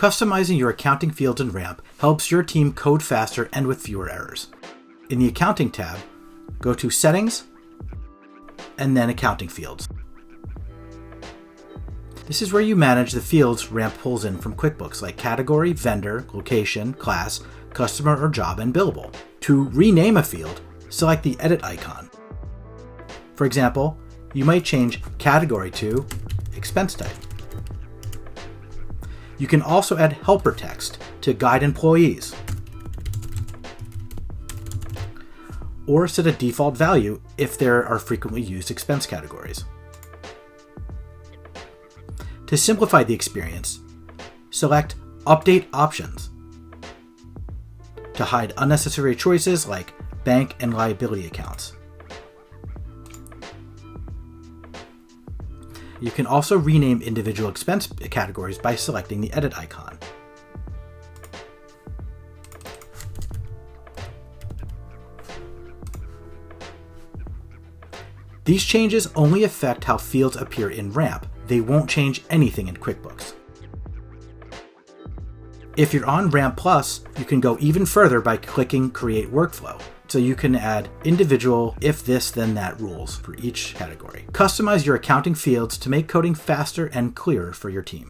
Customizing your accounting fields in Ramp helps your team code faster and with fewer errors. In the Accounting tab, go to Settings, and then Accounting Fields. This is where you manage the fields Ramp pulls in from QuickBooks, like category, vendor, location, class, customer or job, and billable. To rename a field, select the edit icon. For example, you might change category to expense type. You can also add helper text to guide employees, or set a default value if there are frequently used expense categories. To simplify the experience, select Update Options to hide unnecessary choices like bank and liability accounts. You can also rename individual expense categories by selecting the edit icon. These changes only affect how fields appear in Ramp. They won't change anything in QuickBooks. If you're on Ramp Plus, you can go even further by clicking Create Workflow, so you can add individual if this then that rules for each category. Customize your accounting fields to make coding faster and clearer for your team.